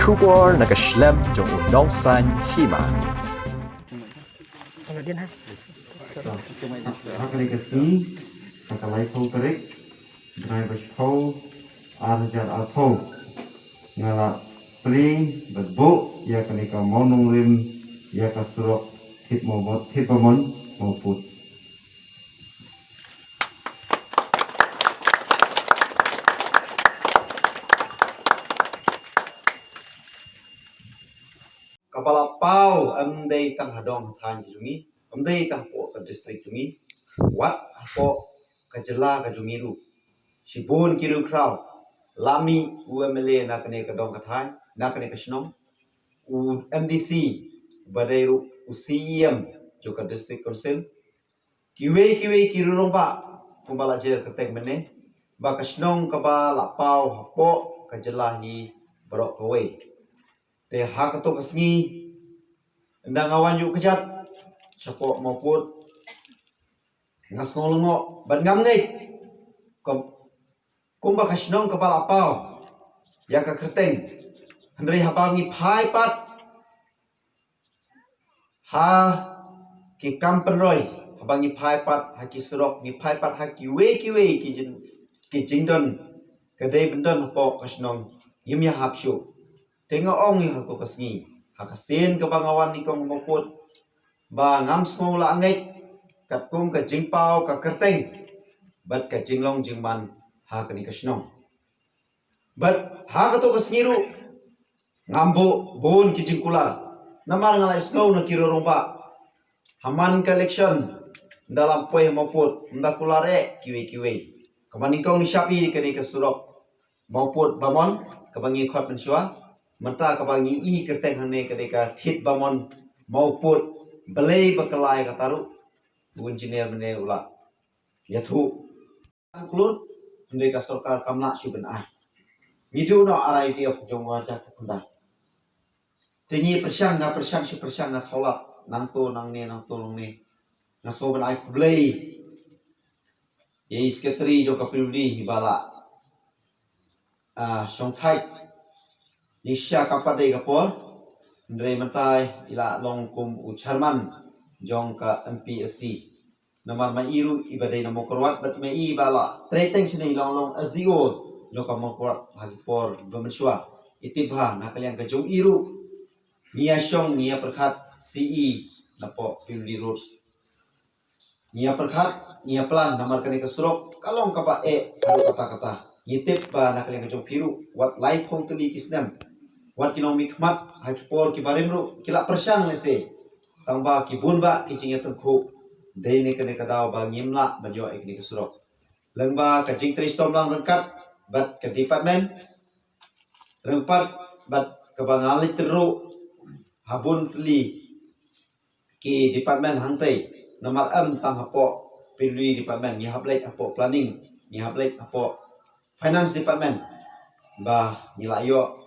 Kubor nakaslem jong unongsan hima. Haklikasi, nakalay po tarik, drivers po, arjar alpo, ngala pling, berbu, ya kanika monong rim, ya kasurok, hipamon, mauput. Kepala pau amdei tang hadong than jungi amdei tang po ke distrik jungi wat po kejela ke jungi ru sibun kiru krau lami UMLA nak kene ke dong kathan nak kene ke snong u MDC badai ru UCM jo ke distrik council kiwe kiru romba kumbala jer keteng mene ba ke snong ke ba la pau hapo kejela hi berok kowe te hak to kesngi ndang awan yuk kejat sapok maupun ngas ngolongo ban ngam ngai kumba kasnong kepala pau ya ka kerteng hendri habangi phai pat ha ki kampen roy habangi phai pat ha ki serok ni phai pat ha ki we ki jingdon kedai bendon pok kasnong yimya hapsyu tengok ong yang tu kesni, hakasin ke bangawan ni kong moput, ba ngam semua la angai, kat kum ke jingpau ke kerteng, bat ke jinglong jingman ha ke ni kesnong, bat ha ke tu kesni ru, ngambu bun ki jingkular, nama ngalai slow na kiro romba, haman ke election dalam poe moput, ndakulare kiwe, kemani kong ni sapi ke ni kesurok, moput bamon, kebangi khot mensua. Mata kabangi i kerteng hane kedeka thit bamon mauput belai bekelai kataru engineer mene ula yathu angklut ndeka sarkar kamla suben ai midu no arai dia jong wajah kunda tingi persang su persang na thola nang to nang ne ngaso ben ai belai ye sekretari jo kapirudi hibala song thai Nisha kapade kapor, Ndre mentai ila long kum u Charman jong ka MPSC. Namar mairu ibadai namo korwat bat mai bala. Treteng sini long SDO jong ka mokorwat hagipor bemensua. Itibha nakalian ka jong iru. Nia syong nia perkhat CE napo Pildi Roads. Nia perkhat nia plan namar kani kesurok kalong kapa kata-kata. Yitip ba nakalian ka jong piru wat life hong tuli kisnam. Wat kinomi khmat hakipor ki barim ru kila persang lese tamba ki bunba ki cinga tengku deine kene kadau ba ngimla banyo ikni kesurok lengba ka jing tristom lang rengkat bat ke department rengpat bat ke bangali teru habun teli ki department hangtai nomor tang hapo pilih department ni hablek hapo planning ni hablek hapo finance department ba nilayo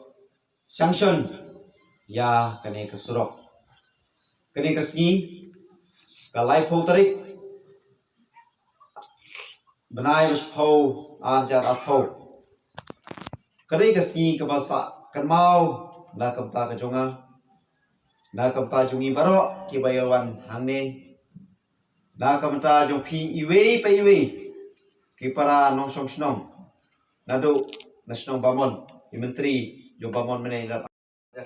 sanction ya kene kesurok kene kesni kalai phau tarik benai phau arjar phau kene kesni ke basa kenmau na kamta kejonga na kamta jungi baro ki bayawan hangne na kamta jong pi iwe ki para nong song snong nado nasional bamon menteri jo bamon mene la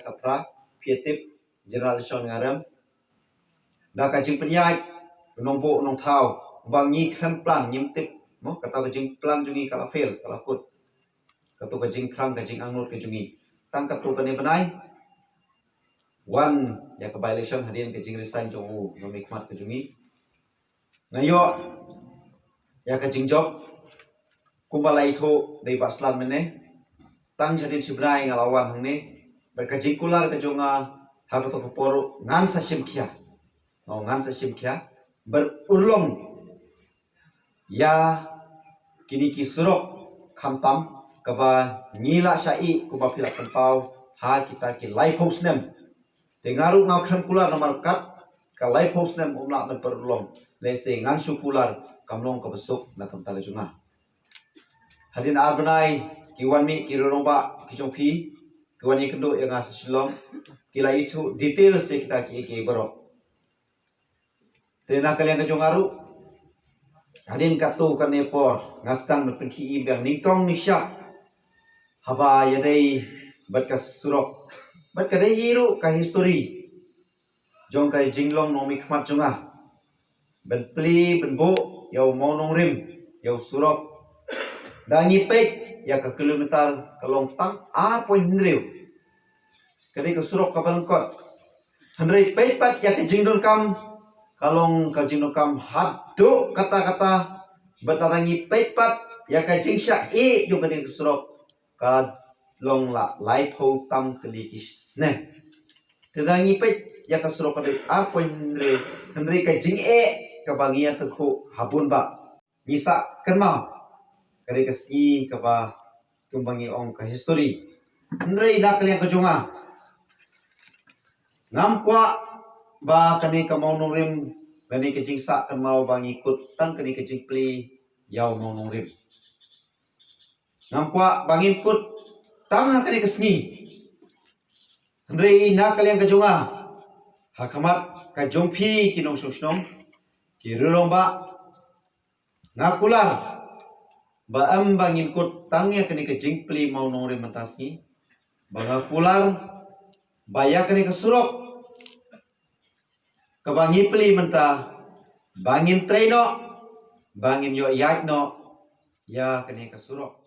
kapra pietip generation ngaram da ka jing penyai nombo nong thau bang ni kham plan nyim tip mo kata ka jing plan jungi kala fail kala put kata ka jing khang ka jing angut ka jungi tang ka tu ka ne banai one ya ka by election hadin ka jing resign jo no mikmat ka jungi ngayo ya ka jing job kumbalai tho dei baslan mene tang jadi sibrai ngalawan hangni berkaji kular kejonga hak to poru ngan sa simkia berulong ya kini kisurok khamtam kaba ngila syai kuba pilak tempau ha kita ki life house nem dengaru ngau kham kular nomor kat ka life house nem umla berulong lese ngan su kular kamlong ka besuk na kam tale junga hadin arbanai kiwan mi kiroromba kijong pi Kawani kedua yang ngasih shalom. Kila itu detail sih kita kiki berok. Tena kalian kejong aru. Hadin katu kan nepor ngastang na pergi ibang ningkong nisya. Haba yadai berkas surok. Berkadai hiru ka history. Jong kai jinglong nomi kemat jongah. Ben pli ben bo yau mau nong rim yau surok. Dangi pek ya ke kilometer kalong tang apa hindriu. Kali ke surok ka balengkot. Hendrei pek pat ya ke jingdon kam kalong ka jingdon kam hadu kata-kata batarangi pek pat ya ke jingsya e yo kali ke surok ka long la life ho tam kali kisne. Terangi pek ya ke surok ka apa Hendrei ka jing e ka bangia ke ko habun ba. Bisa kan mau kare kasi kapa tumbangi ong ka history Hendrei dak kalian kejonga ngampwa ba kani ka mau rim kani ke jingsa kan mau bang ikut tang kani ke jingpli yau mau rim ngampwa bang ikut tang kani ke sengi Hendrei na kalian kejonga hakamat ka jongpi kinong susnong kirulong ba ngakular ba bangin kut tangya kini ke jingpli mau nongre matasi baga pular baya kini ke surok ke bangi pli menta bangin treno bangin yo yak no ya kini ke surok